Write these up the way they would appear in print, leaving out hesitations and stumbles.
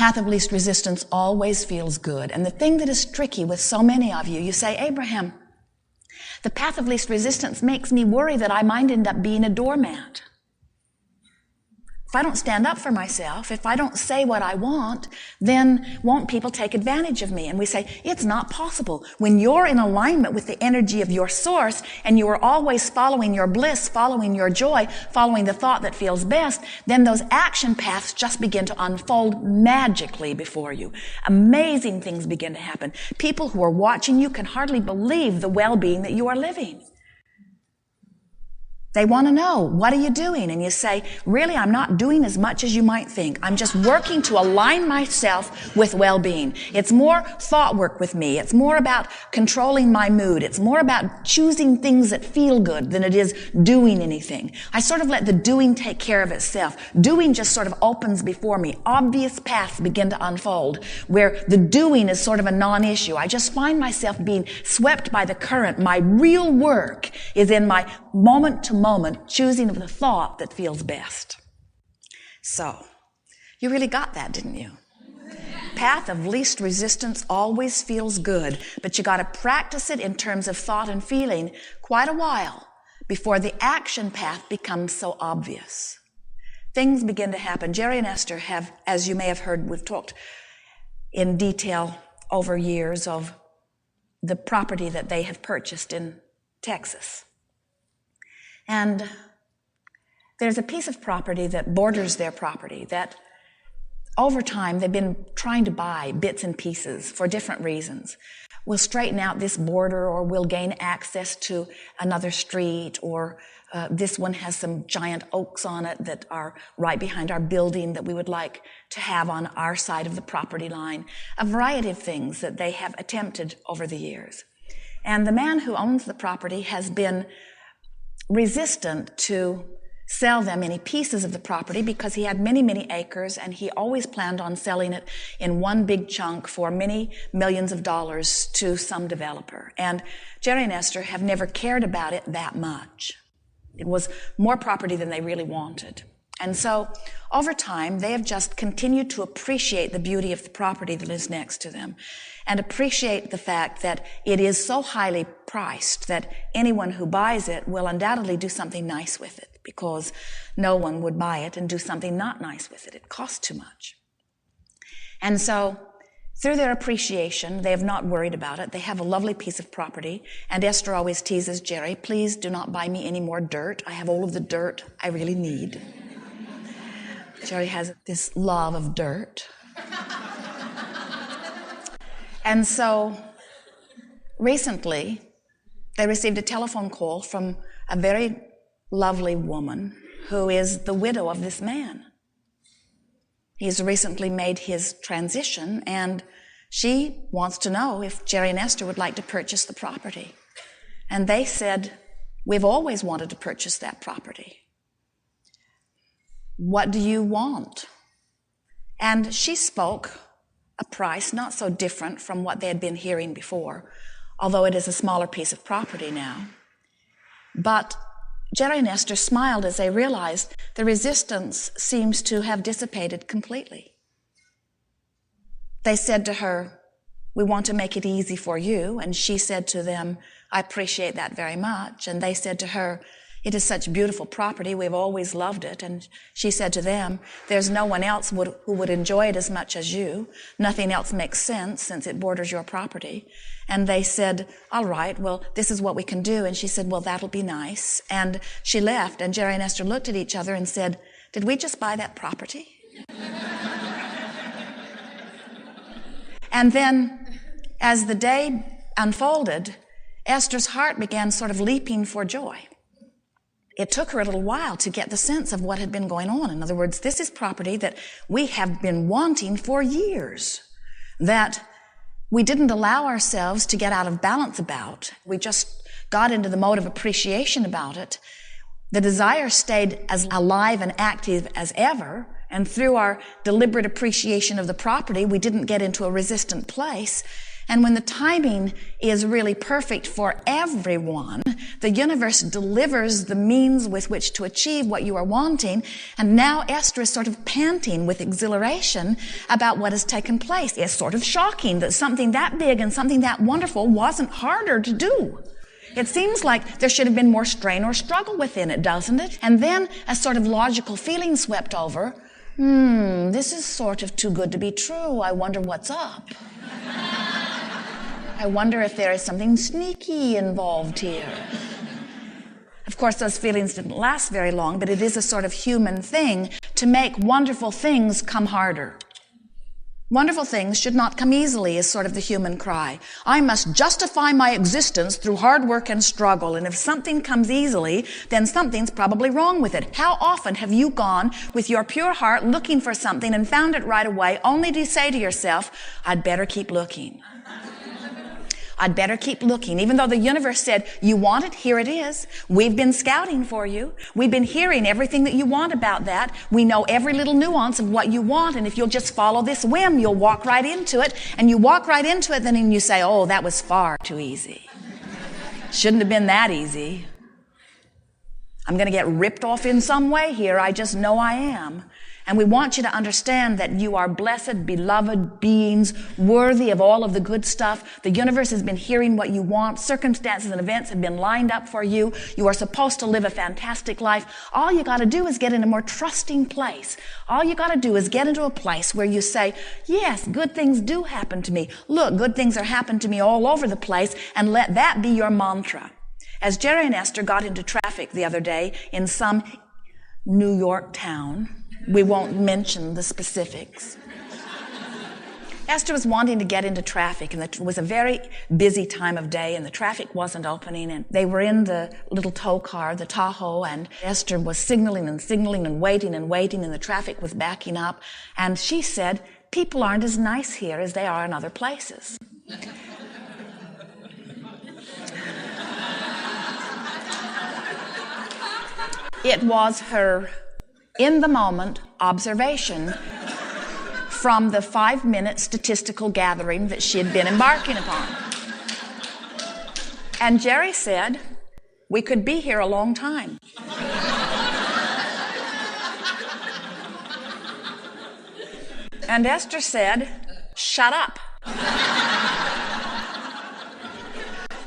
Path of least resistance always feels good. And the thing that is tricky with so many of you, you say, Abraham, the path of least resistance makes me worry that I might end up being a doormat. If I don't stand up for myself, if I don't say what I want, then won't people take advantage of me? And we say, it's not possible. When you're in alignment with the energy of your source and you are always following your bliss, following your joy, following the thought that feels best, then those action paths just begin to unfold magically before you. Amazing things begin to happen. People who are watching you can hardly believe the well-being that you are living. They want to know, what are you doing? And you say, really, I'm not doing as much as you might think. I'm just working to align myself with well-being. It's more thought work with me. It's more about controlling my mood. It's more about choosing things that feel good than it is doing anything. I sort of let the doing take care of itself. Doing just sort of opens before me. Obvious paths begin to unfold where the doing is sort of a non-issue. I just find myself being swept by the current. My real work is in my moment to moment choosing of the thought that feels best. So, you really got that, didn't you? Path of least resistance always feels good, but you got to practice it in terms of thought and feeling quite a while before the action path becomes so obvious. Things begin to happen. Jerry and Esther have, as you may have heard, we've talked in detail over years of the property that they have purchased in Texas. And there's a piece of property that borders their property that over time they've been trying to buy bits and pieces for different reasons. We'll straighten out this border, or we'll gain access to another street, or this one has some giant oaks on it that are right behind our building that we would like to have on our side of the property line. A variety of things that they have attempted over the years. And the man who owns the property has been resistant to sell them any pieces of the property because he had many, many acres, and he always planned on selling it in one big chunk for many millions of dollars to some developer. And Jerry and Esther have never cared about it that much. It was more property than they really wanted. And so, over time, they have just continued to appreciate the beauty of the property that is next to them and appreciate the fact that it is so highly priced that anyone who buys it will undoubtedly do something nice with it, because no one would buy it and do something not nice with it. It costs too much. And so, through their appreciation, they have not worried about it. They have a lovely piece of property, and Esther always teases Jerry, please do not buy me any more dirt. I have all of the dirt I really need. Jerry has this love of dirt. And so, recently, they received a telephone call from a very lovely woman who is the widow of this man. He's recently made his transition, and she wants to know if Jerry and Esther would like to purchase the property. And they said, we've always wanted to purchase that property. What do you want? And she spoke a price not so different from what they had been hearing before, although it is a smaller piece of property now. But Jerry and Esther smiled as they realized the resistance seems to have dissipated completely. They said to her, we want to make it easy for you. And she said to them, I appreciate that very much. And they said to her, it is such beautiful property. We've always loved it. And she said to them, there's no one else who would enjoy it as much as you. Nothing else makes sense since it borders your property. And they said, all right, well, this is what we can do. And she said, well, that'll be nice. And she left, and Jerry and Esther looked at each other and said, did we just buy that property? And then, as the day unfolded, Esther's heart began sort of leaping for joy. It took her a little while to get the sense of what had been going on. In other words, this is property that we have been wanting for years, that we didn't allow ourselves to get out of balance about. We just got into the mode of appreciation about it. The desire stayed as alive and active as ever, and through our deliberate appreciation of the property, we didn't get into a resistant place. And when the timing is really perfect for everyone, the universe delivers the means with which to achieve what you are wanting. And now Esther is sort of panting with exhilaration about what has taken place. It's sort of shocking that something that big and something that wonderful wasn't harder to do. It seems like there should have been more strain or struggle within it, doesn't it? And then a sort of logical feeling swept over. This is sort of too good to be true. I wonder what's up. I wonder if there is something sneaky involved here. Of course, those feelings didn't last very long, but it is a sort of human thing to make wonderful things come harder. Wonderful things should not come easily is sort of the human cry. I must justify my existence through hard work and struggle, and if something comes easily, then something's probably wrong with it. How often have you gone with your pure heart looking for something and found it right away, only to say to yourself, I'd better keep looking. I'd better keep looking. Even though the universe said, you want it, here it is. We've been scouting for you. We've been hearing everything that you want about that. We know every little nuance of what you want, and if you'll just follow this whim, you'll walk right into it. And you walk right into it, then you say, oh, that was far too easy. Shouldn't have been that easy. I'm going to get ripped off in some way here. I just know I am. And we want you to understand that you are blessed, beloved beings, worthy of all of the good stuff. The universe has been hearing what you want. Circumstances and events have been lined up for you. You are supposed to live a fantastic life. All you got to do is get in a more trusting place. All you got to do is get into a place where you say, yes, good things do happen to me. Look, good things are happening to me all over the place, and let that be your mantra. As Jerry and Esther got into traffic the other day in some New York town, we won't mention the specifics. Esther was wanting to get into traffic, and it was a very busy time of day, and the traffic wasn't opening, and they were in the little tow car, the Tahoe, and Esther was signaling and waiting, and the traffic was backing up, and she said, people aren't as nice here as they are in other places. It was her in-the-moment observation from the 5-minute statistical gathering that she had been embarking upon. And Jerry said, we could be here a long time. And Esther said, shut up.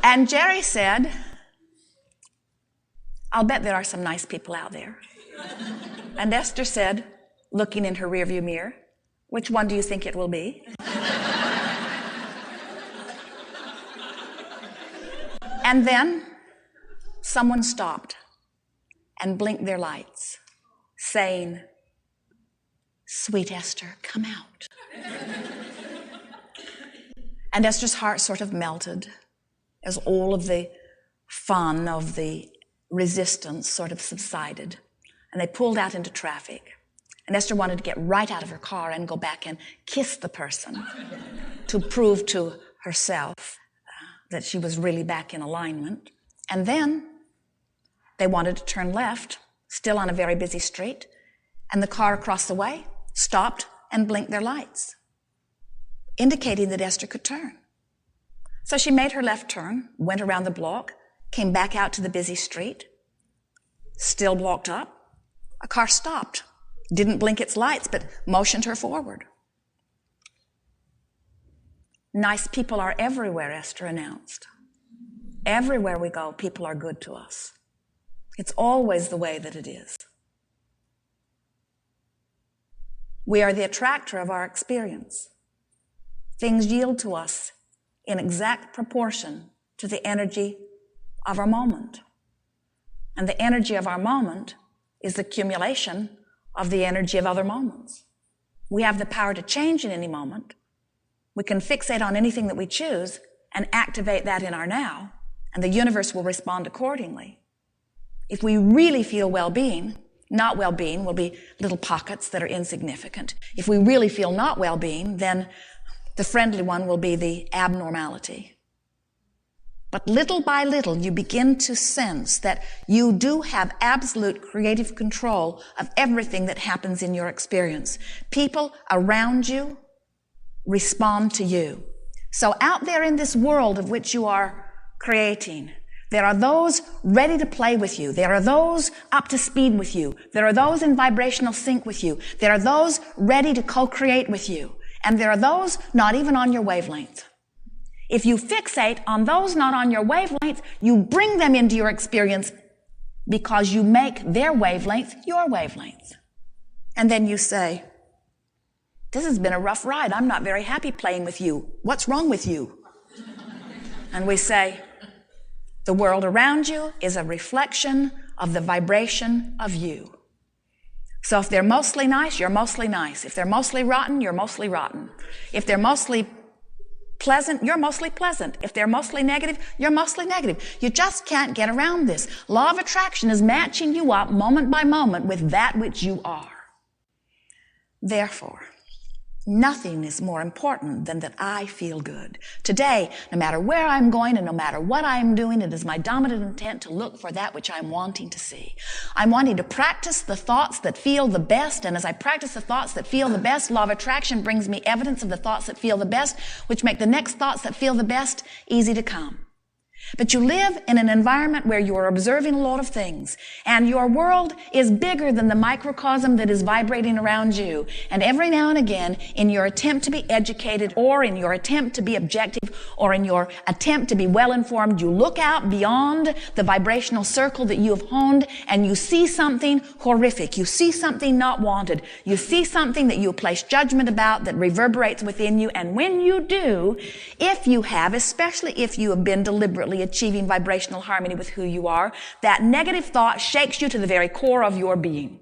And Jerry said, I'll bet there are some nice people out there. And Esther said, looking in her rearview mirror, which one do you think it will be? And then someone stopped and blinked their lights, saying, sweet Esther, come out. And Esther's heart sort of melted as all of the fun of the resistance sort of subsided. And they pulled out into traffic. And Esther wanted to get right out of her car and go back and kiss the person to prove to herself that she was really back in alignment. And then they wanted to turn left, still on a very busy street, and the car across the way stopped and blinked their lights, indicating that Esther could turn. So she made her left turn, went around the block, came back out to the busy street, still blocked up. A car stopped, didn't blink its lights, but motioned her forward. Nice people are everywhere, Esther announced. Everywhere we go, people are good to us. It's always the way that it is. We are the attractor of our experience. Things yield to us in exact proportion to the energy of our moment. And the energy of our moment is the accumulation of the energy of other moments. We have the power to change in any moment. We can fixate on anything that we choose and activate that in our now, and the universe will respond accordingly. If we really feel well-being, not well-being will be little pockets that are insignificant. If we really feel not well-being, then the friendly one will be the abnormality. But little by little, you begin to sense that you do have absolute creative control of everything that happens in your experience. People around you respond to you. So out there in this world of which you are creating, there are those ready to play with you. There are those up to speed with you. There are those in vibrational sync with you. There are those ready to co-create with you. And there are those not even on your wavelength. If you fixate on those not on your wavelength, you bring them into your experience because you make their wavelength your wavelength. And then you say, this has been a rough ride. I'm not very happy playing with you. What's wrong with you? And we say, the world around you is a reflection of the vibration of you. So if they're mostly nice, you're mostly nice. If they're mostly rotten, you're mostly rotten. If they're mostly pleasant, you're mostly pleasant. If they're mostly negative, you're mostly negative. You just can't get around this. Law of attraction is matching you up moment by moment with that which you are. Therefore, nothing is more important than that I feel good. Today, no matter where I'm going and no matter what I'm doing, it is my dominant intent to look for that which I'm wanting to see. I'm wanting to practice the thoughts that feel the best, and as I practice the thoughts that feel the best, law of attraction brings me evidence of the thoughts that feel the best, which make the next thoughts that feel the best easy to come. But you live in an environment where you are observing a lot of things, and your world is bigger than the microcosm that is vibrating around you. And every now and again, in your attempt to be educated, or in your attempt to be objective, or in your attempt to be well-informed, you look out beyond the vibrational circle that you have honed, and you see something horrific. You see something not wanted. You see something that you place judgment about that reverberates within you. And when you do, if you have, especially if you have been deliberately achieving vibrational harmony with who you are, that negative thought shakes you to the very core of your being.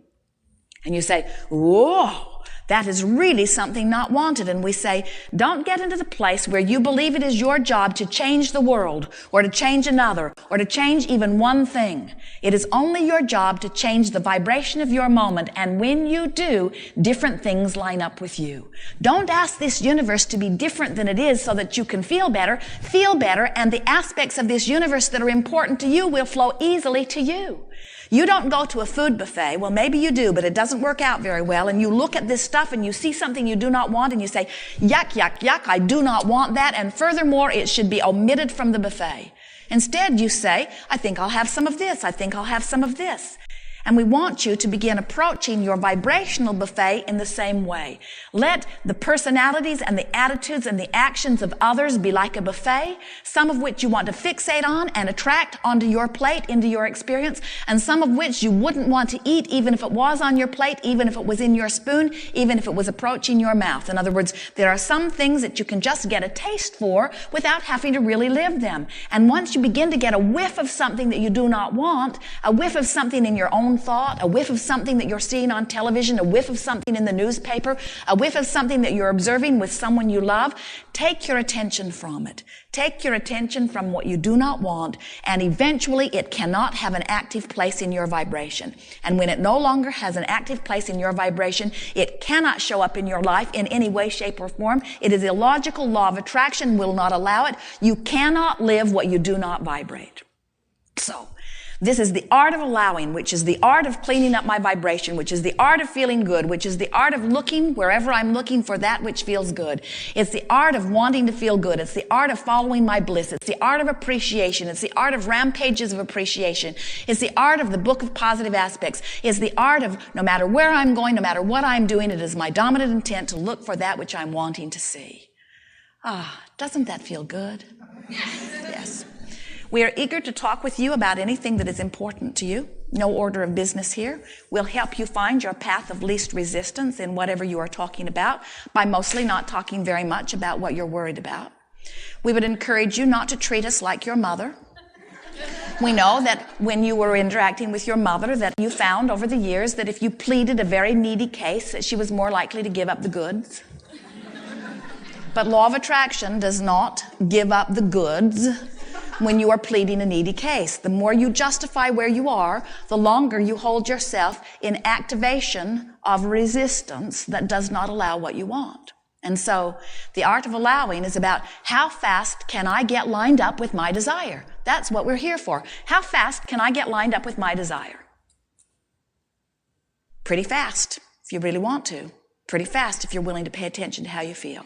And you say, whoa, that is really something not wanted. And we say, don't get into the place where you believe it is your job to change the world, or to change another, or to change even one thing. It is only your job to change the vibration of your moment. And when you do, different things line up with you. Don't ask this universe to be different than it is so that you can feel better, and the aspects of this universe that are important to you will flow easily to you. You don't go to a food buffet. Well, maybe you do, but it doesn't work out very well. And you look at this stuff and you see something you do not want and you say, yuck, yuck, yuck, I do not want that. And furthermore, it should be omitted from the buffet. Instead, you say, I think I'll have some of this. I think I'll have some of this. And we want you to begin approaching your vibrational buffet in the same way. Let the personalities and the attitudes and the actions of others be like a buffet, some of which you want to fixate on and attract onto your plate, into your experience, and some of which you wouldn't want to eat even if it was on your plate, even if it was in your spoon, even if it was approaching your mouth. In other words, there are some things that you can just get a taste for without having to really live them. And once you begin to get a whiff of something that you do not want, a whiff of something in your own thought, a whiff of something that you're seeing on television, a whiff of something in the newspaper, a whiff of something that you're observing with someone you love, take your attention from it. Take your attention from what you do not want, and eventually it cannot have an active place in your vibration. And when it no longer has an active place in your vibration, it cannot show up in your life in any way, shape, or form. It is illogical. Law of attraction will not allow it. You cannot live what you do not vibrate. So, this is the art of allowing, which is the art of cleaning up my vibration, which is the art of feeling good, which is the art of looking wherever I'm looking for that which feels good. It's the art of wanting to feel good. It's the art of following my bliss. It's the art of appreciation. It's the art of rampages of appreciation. It's the art of the book of positive aspects. It's the art of no matter where I'm going, no matter what I'm doing, it is my dominant intent to look for that which I'm wanting to see. Doesn't that feel good? Yes. We are eager to talk with you about anything that is important to you. No order of business here. We'll help you find your path of least resistance in whatever you are talking about by mostly not talking very much about what you're worried about. We would encourage you not to treat us like your mother. We know that when you were interacting with your mother that you found over the years that if you pleaded a very needy case that she was more likely to give up the goods. But law of attraction does not give up the goods when you are pleading a needy case. The more you justify where you are, the longer you hold yourself in activation of resistance that does not allow what you want. And so the art of allowing is about how fast can I get lined up with my desire? That's what we're here for. How fast can I get lined up with my desire? Pretty fast, if you really want to. Pretty fast if you're willing to pay attention to how you feel.